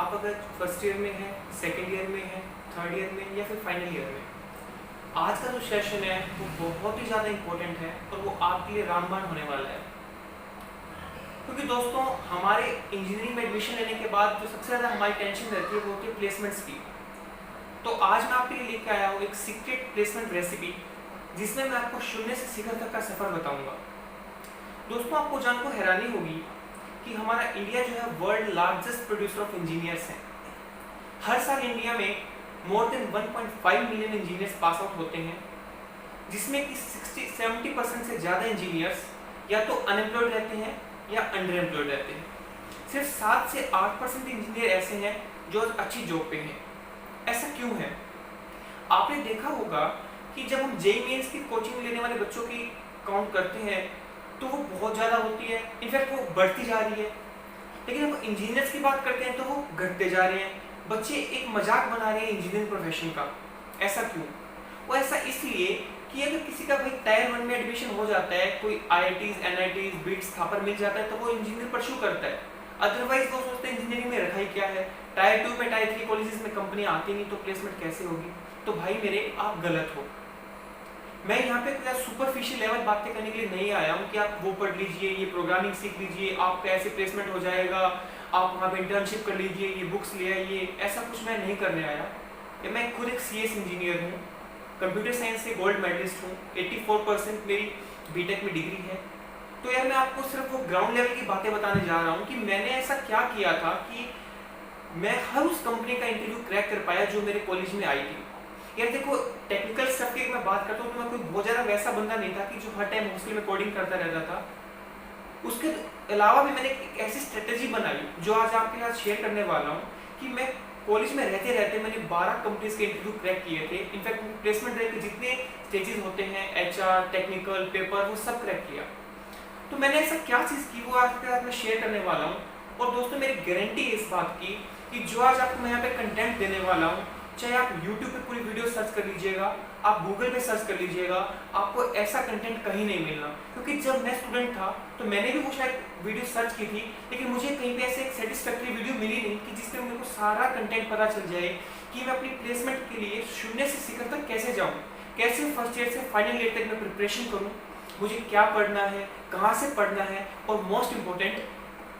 आप अगर first year में हैं, सेकेंड ईयर में हैं, थर्ड ईयर में या फिर फाइनल ईयर में, आज का जो सेशन है वो बहुत ही ज़्यादा इम्पोर्टेंट है और वो आपके लिए रामबाण होने वाला है। क्योंकि दोस्तों हमारे इंजीनियरिंग में एडमिशन लेने के बाद जो सबसे ज़्यादा हमारी टेंशन रहती है वो होती है प्लेसमेंट्स की। तो आज मैं आपके लिए लेकर आया हूँ एक सीक्रेट प्लेसमेंट रेसिपी, जिसमें मैं आपको शून्य से शिखर तक का सफ़र बताऊंगा। दोस्तों आपको जानकर हैरानी होगी कि हमारा इंडिया जो है world largest producer of engineers है। हर साल इंडिया में more than 1.5 million engineers pass out होते हैं, जिसमें कि 60-70% से ज़्यादा इंजीनियर्स या तो अनएम्प्लॉयड रहते हैं या अंडर एम्प्लॉयड रहते हैं। सिर्फ 7 से 8% इंजीनियर ऐसे हैं जो अच्छी जॉब पे हैं। ऐसा क्यों है? आपने देखा होगा कि जब हम जेईई मेंस की कोचिंग लेने वाले बच्चों की काउंट करते हैं तो वो बहुत ज़्यादा होती है, इनफैक्ट वो बढ़ती जा रही है। लेकिन हम इंजीनियर्स की बात करते हैं तो वो घटते जा रहे हैं। बच्चे एक मजाक बना रहे हैं इंजीनियरिंग प्रोफेशन का। ऐसा क्यों? वो ऐसा इसलिए कि अगर किसी का भाई टायर 1 में एडमिशन हो जाता है, कोई आईआईटीज, एनआईटीज, बीट्स, थापर मिल जाता है तो वो इंजीनियर परस्यू करता है। अदरवाइज वो सोचते हैं इंजीनियरिंग में रखा ही क्या है, टायर 2 में, टायर 3 कॉलेजेस में कंपनी आती नहीं तो प्लेसमेंट कैसे होगी? तो भाई मेरे आप गलत हो। मैं यहाँ पे कोई सुपरफिशियल लेवल बातें करने के लिए नहीं आया हूँ कि आप वो पढ़ लीजिए, ये प्रोग्रामिंग सीख लीजिए, आपका ऐसे प्लेसमेंट हो जाएगा, आप वहाँ पे इंटर्नशिप कर लीजिए, ये बुक्स ले आइए। ऐसा कुछ मैं नहीं करने आया। मैं खुद एक सीएस इंजीनियर हूँ, कंप्यूटर साइंस से गोल्ड मेडलिस्ट हूँ, 84% मेरी बीटेक में डिग्री है। तो यार मैं आपको सिर्फ वो ग्राउंड लेवल की बातें बताने जा रहा हूँ कि मैंने ऐसा क्या किया था कि मैं हर उस कंपनी का इंटरव्यू क्रैक कर पाया जो मेरे कॉलेज में आई थी। यार देखो, टेक्निकल स्टफ की मैं बात करता हूँ तो मैं कोई बहुत ज़्यादा वैसा बंदा नहीं था कि जो हर टाइम हॉस्टल में कोडिंग करता रहता था। उसके अलावा भी मैंने एक ऐसी स्ट्रेटेजी बनाई जो आज आपके साथ शेयर करने वाला हूँ कि मैं कॉलेज में रहते रहते मैंने 12 कंपनीज के इंटरव्यू क्रैक किए थे। इनफैक्ट प्लेसमेंट के जितने स्टेजेस होते हैं, एचआर, टेक्निकल, पेपर, वो सब क्रैक किया। तो मैंने ऐसा क्या चीज़ की वो आपके साथ मैं शेयर करने वाला हूँ। और दोस्तों मेरी गारंटी है इस बात की कि जो आज आपको मैं यहाँ पे कंटेंट देने वाला हूँ, चाहे आप YouTube पे पूरी वीडियो सर्च कर लीजिएगा, आप Google पे सर्च कर लीजिएगा, आपको ऐसा कंटेंट कहीं नहीं मिलना। क्योंकि जब मैं स्टूडेंट था तो मैंने भी वो शायद वीडियो सर्च की थी, लेकिन मुझे कहीं पे ऐसे एक सेटिस्फैक्टरी वीडियो मिली नहीं कि जिसमें मेरे को सारा कंटेंट पता चल जाए कि मैं अपनी प्लेसमेंट के लिए शून्य से शिखर तक कैसे जाऊँ, कैसे फर्स्ट ईयर से फाइनल ईयर तक मैं प्रिपरेशन करूँ, मुझे क्या पढ़ना है, कहाँ से पढ़ना है, और मोस्ट इम्पोर्टेंट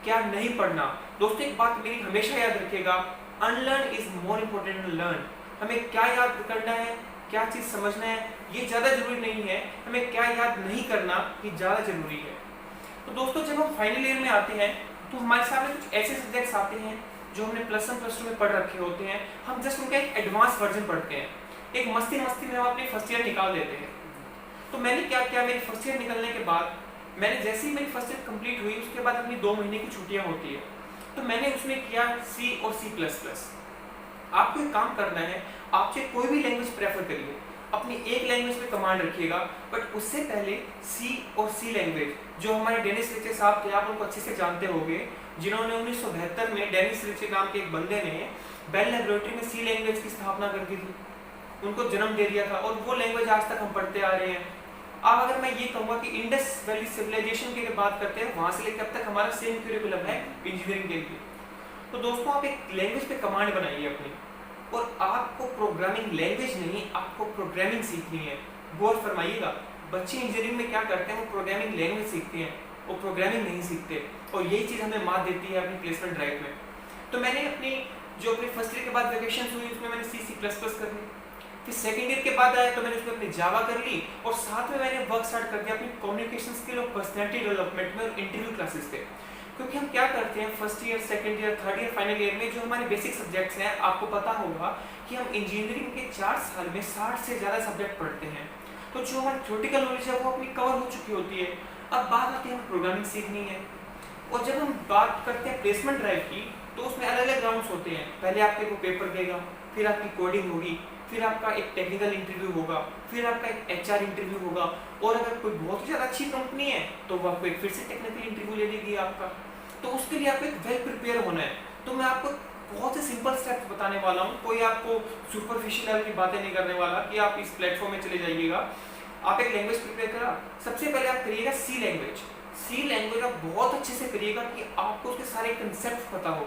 क्या नहीं पढ़ना। दोस्तों एक बात मेरी हमेशा याद रखिएगा, unlearn is more important then learn. हमें क्या याद करना है, क्या चीज़ समझना है, ये ज़्यादा जरूरी नहीं है, हमें क्या याद नहीं करना ये ज़्यादा जरूरी है। तो दोस्तों जब हम फाइनल ईयर में आते हैं तो हमारे सामने कुछ ऐसे सब्जेक्ट्स आते हैं जो हमने प्लस 1 प्लस 2 में पढ़ रखे होते हैं। हम जस्ट उनका एक एडवांस वर्जन पढ़ते हैं, एक मस्ती मस्ती में हम अपनी फर्स्ट ईयर निकाल देते हैं। तो मैंने क्या किया, मेरी फर्स्ट ईयर निकलने के बाद मैंने जैसे ही मेरी फर्स्ट ईयर कंप्लीट हुई उसके बाद अपनी 2 महीने की छुट्टियां होती है, तो मैंने उसमें किया C और C++। आपको एक काम करना है, आप चाहे कोई भी लैंग्वेज प्रेफर करिए, अपनी एक लैंग्वेज पे कमांड रखिएगा, बट उससे पहले C और C लैंग्वेज, जो हमारे डेनिस रिचे साहब थे, आप उनको अच्छे से जानते होंगे, जिन्होंने 1972 में डेनिस रिचे नाम के एक बंदे ने बेल लेबोरेटरी में C लैंग्वेज की स्थापना कर दी थी, उनको जन्म दे दिया था, और वो लैंग्वेज आज तक हम पढ़ते आ रहे हैं। अब अगर मैं ये कहूँगा कि इंडस वैली सिविलाइजेशन की बात करते हैं, वहाँ से लेकर अब तक हमारा सेम करिकुलम है इंजीनियरिंग के लिए। तो दोस्तों आप एक लैंग्वेज पे कमांड बनाइए अपनी, और आपको प्रोग्रामिंग लैंग्वेज नहीं, आपको प्रोग्रामिंग सीखनी है। गौर फरमाइएगा, बच्चे इंजीनियरिंग में क्या करते हैं, वो प्रोग्रामिंग लैंग्वेज सीखते हैं, वो प्रोग्रामिंग नहीं सीखते, और यही चीज़ हमें मात देती है अपनी प्लेसमेंट ड्राइव में। तो मैंने अपनी जो अपनी फर्स्ट ईयर के बाद वैकेशन हुई उसमें मैंने C++ कर ली, फिर सेकेंड ईयर के बाद आया तो मैंने उसमें अपनी जावा कर ली, और साथ में मैंने वर्क स्टार्ट कर दिया अपनी कम्युनिकेशन स्किल और पर्सनैलिटी डेवलपमेंट में और इंटरव्यू क्लासेस पे। क्योंकि हम क्या करते हैं first year, second year, third year, final year में जो हमारे बेसिक सब्जेक्ट्स हैं, आपको पता होगा कि हम इंजीनियरिंग के 4 साल में 60 से ज़्यादा सब्जेक्ट पढ़ते हैं। तो जो हमारी थ्योरेटिकल नॉलेज है वो अपनी कवर हो चुकी होती है। अब बात आती है हमें प्रोग्रामिंग सीखनी है, और जब हम बात करते हैं प्लेसमेंट ड्राइव की तो उसमें अलग अलग राउंड्स होते हैं। पहले आपके को पेपर देगा, फिर आपकी कोडिंग होगी, फिर आपका एक टेक्निकल इंटरव्यू होगा, फिर आपका एक एचआर इंटरव्यू होगा, और अगर कोई बहुत ही ज़्यादा अच्छी कंपनी है तो वो आपको एक फिर से टेक्निकल इंटरव्यू ले लेगी आपका। तो उसके लिए आपको एक वेल प्रिपेयर होना है। तो मैं आपको बहुत से सिंपल स्टेप्स बताने वाला हूँ, कोई आपको सुपरफिशियल लेवल की बातें नहीं करने वाला कि आप इस प्लेटफॉर्म में चले जाइएगा। आप एक लैंग्वेज प्रिपेयर करा, सबसे पहले आप करिएगा C लैंग्वेज। C लैंग्वेज आप बहुत अच्छे से करिएगा कि आपको उसके सारे कंसेप्ट पता हो।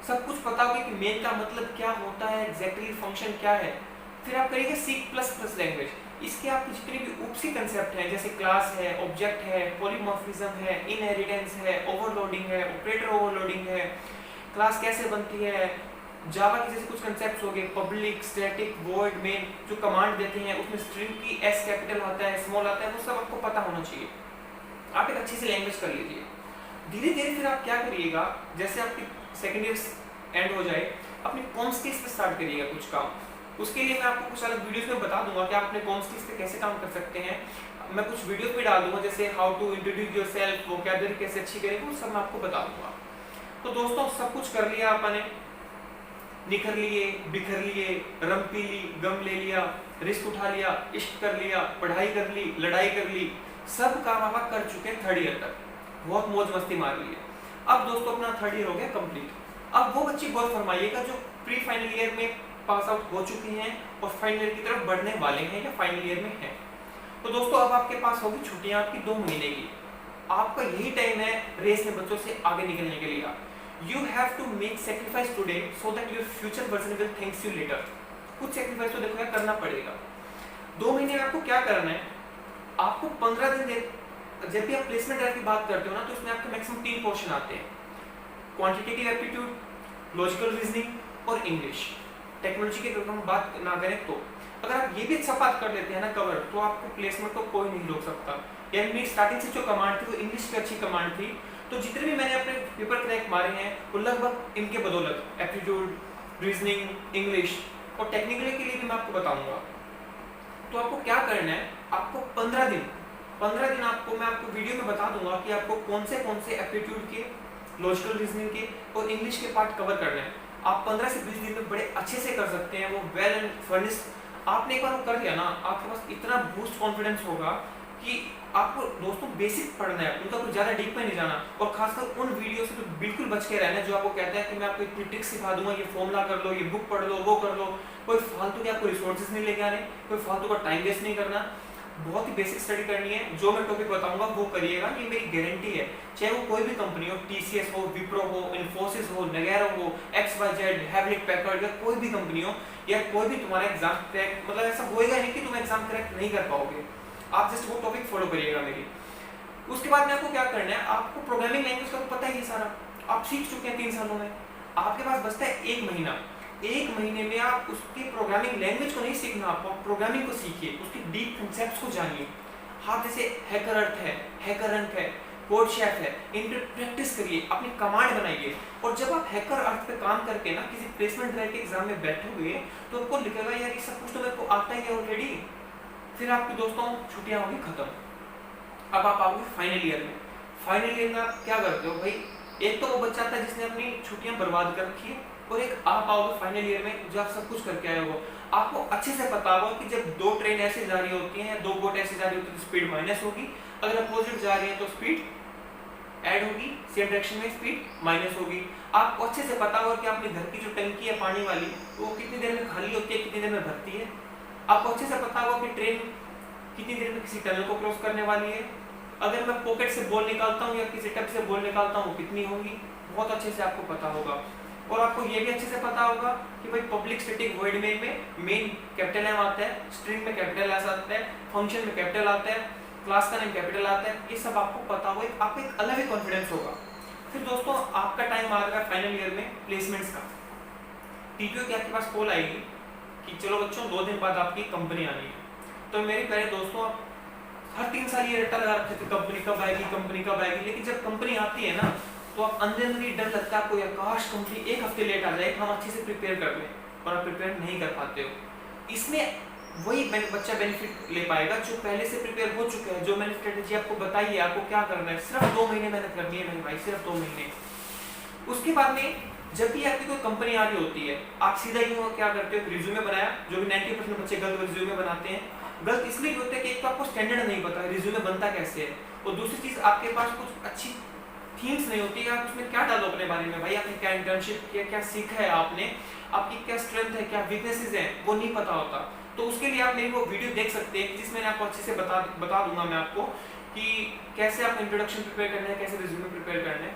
सब कुछ पता होगा कि मेन का मतलब क्या होता है, एग्जैक्टली फंक्शन क्या है। फिर आप करिएगा C++ लैंग्वेज। इसके आप जितने भी ऊपरी कंसेप्ट हैं जैसे क्लास है, ऑब्जेक्ट है, पॉलीमॉर्फिज्म है, इनहेरिटेंस है, ओवरलोडिंग है, ऑपरेटर ओवरलोडिंग है, क्लास कैसे बनती है, जावा के जैसे कुछ कंसेप्ट्स हो गए, पब्लिक, स्टैटिक, वॉइड, मेन, जो कमांड देते हैं उसमें स्ट्रिंग की एस कैपिटल आता है, स्मॉल आता है, वो सब आपको पता होना चाहिए। आप एक अच्छी सी लैंग्वेज कर लीजिए। धीरे धीरे फिर आप क्या करिएगा, जैसे आपकी सेकेंड ईयर एंड हो जाए, अपनी कॉम स्किल्स पे स्टार्ट करिएगा कुछ काम। उसके लिए मैं आपको कुछ अलग वीडियोस में बता दूंगा कि आप अपने कॉम स्किल्स पे कैसे काम कर सकते हैं। मैं कुछ वीडियोस भी डाल दूंगा जैसे how to introduce yourself, vocabulary कैसे अच्छी करें, वो सब मैं आपको बता दूंगा। तो दोस्तों सब कुछ कर लिया आपने, निखर लिए, बिखर लिए, रम पी ली, गम ले लिया, रिस्क उठा लिया, इश्क कर लिया, पढ़ाई कर ली, लड़ाई कर ली, सब काम आप कर चुके हैं थर्ड ईयर तक, बहुत मौज मस्ती मार ली है। अब दोस्तों अपना थर्ड ईयर हो गया कंप्लीट। अब वो बच्चे बहुत फरमाइएगा जो प्री फाइनल ईयर में पास आउट हो चुके हैं और फाइनल ईयर की तरफ बढ़ने वाले हैं या फाइनल ईयर में हैं। तो दोस्तों अब आपके पास होगी छुट्टियां आपकी 2 महीने की। आपका यही टाइम है रेस में बच्चों से आगे निकलने के लिए। You have to make sacrifice today so that your future version will thanks you later. कुछ sacrifice तो देखो यार करना पड़ेगा। 2 महीने में आपको क्या करना है, आपको 15 दिन, जब भी आप प्लेसमेंट ड्राइव की बात करते हो ना, तो इसमें आपके मैक्सिमम 3 पोर्शन आते हैं, क्वांटिटेटिव एप्टीट्यूड, लॉजिकल रीजनिंग और इंग्लिश। टेक्नोलॉजी की अगर हम बात ना करें तो अगर आप ये भी अच्छा बात कर लेते हैं ना कवर, तो आपको प्लेसमेंट को कोई नहीं रोक सकता। यानी मेरी स्टार्टिंग से जो कमांड थी वो इंग्लिश की अच्छी कमांड थी, तो जितने भी मैंने अपने पेपर क्रैक मारे हैं वो लगभग इनके बदौलत, एप्टीट्यूड, रीजनिंग, इंग्लिश और टेक्निकली के लिए भी मैं आपको बताऊंगा। तो आपको क्या करना है, आपको 15 दिन आपको मैं आपको वीडियो में बता दूंगा कि आपको कौन से एप्टीट्यूड के, लॉजिकल रीजनिंग के और इंग्लिश के पार्ट कवर करना है। आप 15 से 20 दिन में बड़े अच्छे से कर सकते हैं, वो वेल एंड फर्निश्ड। आपने एक बार वो कर लिया ना, आपके पास इतना बूस्ट कॉन्फिडेंस होगा कि आपको दोस्तों बेसिक पढ़ना है, उनका कुछ ज़्यादा डीप में नहीं जाना, और खासकर उन वीडियो से तो बिल्कुल बच के रहना है जो आपको कहता है कि मैं आपको इतनी ट्रिक्स सिखा दूंगा, ये फॉर्मूला कर लो, ये बुक पढ़ लो, वो कर लो। कोई फालतू के आपको रिसोर्सेज नहीं लेके आने, कोई फालतू का टाइम वेस्ट नहीं करना, बहुत ही बेसिक स्टडी करनी है। जो मैं टॉपिक बताऊंगा वो करिएगा, ये मेरी गारंटी है। चाहे वो कोई भी कंपनी हो, TCS हो, विप्रो हो, इन्फोसिस हो, नगैरो हो, XYZ, हैवलेट पैकर्ड, या कोई भी कंपनी हो, या कोई भी तुम्हारा एग्जाम क्रैक, मतलब ऐसा होएगा नहीं कि तुम एग्जाम क्रैक नहीं कर पाओगे। आप जस्ट वो टॉपिक फॉलो करिएगा मेरी। उसके बाद में आपको क्या करना है, आपको प्रोग्रामिंग लैंग्वेज का तो पता ही सारा, आप सीख चुके हैं 3 सालों में। आपके पास बचता है 1 महीना। 1 महीने में आप उसकी प्रोग्रामिंग लैंग्वेज को नहीं सीखना, आपको प्रोग्रामिंग को सीखिए, उसके डीप कंसेप्ट्स को जानिए। आप जैसे हैकर अर्थ है, हैकर अंक है, कोड शेफ है, इन पे प्रैक्टिस करिए, अपनी कमांड बनाइए। और जब आप हैकर अर्थ पे काम करके ना किसी प्लेसमेंट ड्राइव के एग्जाम में बैठोगे तो आपको लिखेगा यार ये सब कुछ तो मेरे को आता ही है ऑलरेडी। फिर आपकी दोस्तों छुट्टियां होगी खत्म। अब आप आओगे फाइनल ईयर में। फाइनल ईयर में आप क्या करते हो भाई, एक तो वो बच्चा था जिसने अपनी छुट्टियां बर्बाद कर रखी है, और एक आप आओगे फाइनल ईयर में जो आप सब कुछ करके आए हो। आपको अच्छे से पता होगा कि जब 2 ट्रेन ऐसे जा रही होती हैं, 2 बोट ऐसे जा रही होती है तो स्पीड माइनस होगी, अगर अपोजिट जा रही है तो स्पीड ऐड होगी, सेम डायरेक्शन में स्पीड माइनस होगी। आपको अच्छे से पता होगा कि अपने घर की जो टंकी है पानी वाली, वो कितनी देर में खाली होती है, कितनी देर में भरती है। आपको अच्छे से पता होगा कि ट्रेन कितनी देर में किसी टनल को क्रॉस करने वाली है। अगर मैं पॉकेट से बॉल निकालता हूँ या किसी टब से बॉल निकालता हूँ कितनी होगी, बहुत अच्छे से आपको पता होगा। और आपको ये भी अच्छे से पता होगा कि भाई पब्लिक स्टैटिक वॉइड मेन में मेन कैपिटल एम आता है, स्ट्रिंग में कैपिटल एस आता है, फंक्शन में कैपिटल आता है, क्लास का नेम कैपिटल आता है। ये सब आपको पता होगा, आपको एक अलग ही कॉन्फिडेंस होगा। फिर दोस्तों आपका टाइम आ रहा फाइनल ईयर में प्लेसमेंट्स का। TTO की आपके पास कॉल आएगी कि चलो बच्चों 2 दिन बाद आपकी कंपनी आनी है। तो मेरे प्यारे दोस्तों, हर 3 साल ये रट्टा लगा रखे थे कंपनी कब आएगी, कंपनी कब आएगी। लेकिन जब कंपनी आती है ना तो आप अंदर अंदर ही डर लगता है आपको, या काश कंपनी 1 हफ्ते लेट आ जाए, हम अच्छे से प्रिपेयर कर लें, और आप प्रिपेयर नहीं कर पाते हो। इसमें वही बच्चा बेनिफिट ले पाएगा जो पहले से प्रिपेयर हो चुका है। जो मैंने स्ट्रेटेजी आपको बताई है, आपको क्या करना है, सिर्फ 2 महीने मेहनत करनी है मेरे भाई, सिर्फ 2 महीने। उसके बाद में जब भी आपकी कोई कंपनी आ रही होती है, आप सीधा यूं क्या करते हो, रिज्यूमे बनाया। जो भी 90% बच्चे गलत रिज्यूमे बनाते हैं, गलत इसलिए होता है कि एक तो आपको स्टैंडर्ड नहीं पता रिज्यूमे बनता कैसे है, और दूसरी चीज आपके पास कुछ अच्छी थीम्स नहीं होती है। आप उसमें क्या डालो अपने बारे में, भाई आपने क्या इंटर्नशिप किया, क्या सीखा है आपने, आपकी क्या स्ट्रेंथ है, क्या वीकनेसेस हैं, वो नहीं पता होता। तो उसके लिए आप मेरी वो वीडियो देख सकते हैं जिसमें आपको अच्छे से बता दूंगा मैं आपको कि कैसे आप इंट्रोडक्शन प्रिपेयर करना है, कैसे रिज्यूमे प्रिपेयर करना है।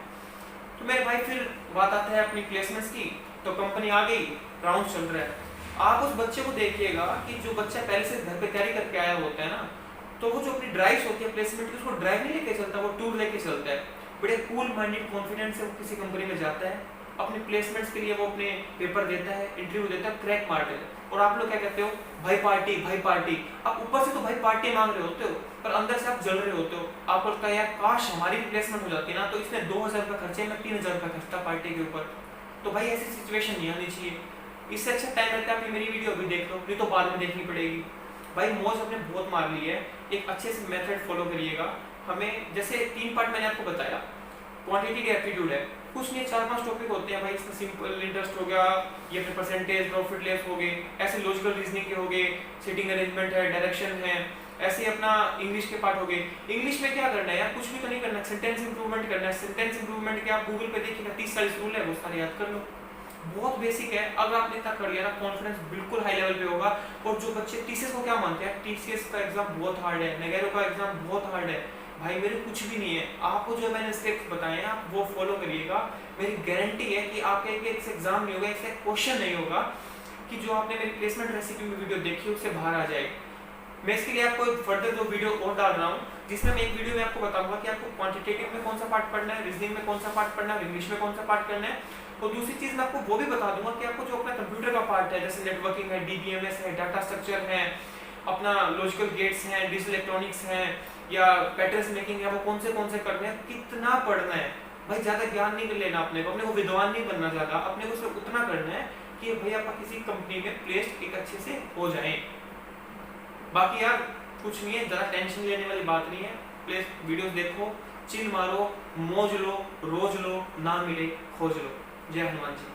तो मेरे भाई फिर बात आता है अपनी प्लेसमेंट्स की, तो कंपनी आ गई, राउंड चल रहा है। आप उस बच्चे को देखिएगा कि जो बच्चा पहले से घर पे तैयारी करके आया होता है ना, तो वो जो अपनी ड्राइव होती है प्लेसमेंट की, उसको ड्राइव नहीं लेके चलता, वो टूर लेके चलता है। बड़े कूल माइंडेड कॉन्फिडेंस से वो किसी कंपनी में जाता है, अपने प्लेसमेंट्स के लिए वो अपने पेपर देता है, इंटरव्यू देता है, क्रैक मारता है। और आप लोग क्या कहते हो, भाई पार्टी भाई पार्टी। आप ऊपर से तो भाई पार्टी मांग रहे होते हो, पर अंदर से आप जल रहे होते हो। आपको लगता है यार काश हमारी प्लेसमेंट हो जाती ना, तो इसने 2000 रुपये खर्चे, मैं 3000 रुपये खर्चता पार्टी के ऊपर। तो भाई ऐसी सिचुएशन नहीं आनी चाहिए। इससे अच्छा टाइम रहता है, आप मेरी वीडियो अभी देख लो, नहीं तो बाद में देखनी पड़ेगी। भाई मौज अपने बहुत मार ली है, एक अच्छे से मेथड फॉलो करिएगा। हमें जैसे 3 पार्ट मैंने आपको बताया, क्वांटिटी एप्टीट्यूड है, कुछ नहीं 4-5 टॉपिक होते हैं भाई। इसमें सिंपल इंटरेस्ट हो गया, ये फिर परसेंटेज, प्रॉफिट लेस हो गए, ऐसे लॉजिकल रीजनिंग के हो गए, सीटिंग अरेंजमेंट है, डायरेक्शन है, ऐसे ही अपना इंग्लिश के पार्ट हो गए। इंग्लिश में क्या करना है यार, कुछ भी तो नहीं करना, सेंटेंस इंप्रूवमेंट करना है। सेंटेंस इंप्रूवमेंट के आप गूगल पे देखिएगा, 30-40 रूल है, वो सारे याद कर लो, बहुत बेसिक है। अगर आपने इतना कर लिया ना, कॉन्फिडेंस बिल्कुल हाई लेवल पे होगा। और जो बच्चे टीसीएस को क्या मानते हैं, टीसीएस का एग्जाम बहुत हार्ड है, नगेरो का एग्जाम बहुत हार्ड है, भाई मेरे कुछ भी नहीं है। आपको जो मैंने स्टेप्स बताए हैं आप वो फॉलो करिएगा, मेरी गारंटी है कि आपका एक एग्जाम नहीं होगा, एक क्वेश्चन नहीं होगा कि जो आपने मेरी प्लेसमेंट रेसिपी में वीडियो देखी उससे बाहर आ जाए। मैं इसके लिए आपको फर्दर 2 वीडियो और डाल रहा हूँ, जिसमें मैं एक वीडियो में आपको बताऊंगा कि आपको क्वांटिटेटिव में कौन सा पार्ट पढ़ना है, रीजनिंग में कौन सा पार्ट पढ़ना है, इंग्लिश में कौन सा पार्ट करना है। और दूसरी चीज मैं आपको वो भी बता दूंगा कि आपको जो अपना कंप्यूटर का पार्ट है, जैसे नेटवर्किंग है, डीबीएमएस है, डाटा स्ट्रक्चर है, अपना लॉजिकल गेट्स हैं, डिजिटल इलेक्ट्रॉनिक्स हैं, या पैटर्न मेकिंग है, वो कौन से करने हैं, कितना पढ़ना है। भाई ज्यादा ज्ञान नहीं लेना अपने को विद्वान नहीं बनना ज्यादा, अपने को सिर्फ उतना करना है कि भाई आप किसी कंपनी में प्लेस्ड एक अच्छे से हो जाए। बाकी यार कुछ नहीं है, ज्यादा टेंशन लेने वाली बात नहीं है। प्लीज वीडियोस देखो, चिल मारो, मौज लो, रोज लो, ना मिले खोज लो। जय हनुमान जी।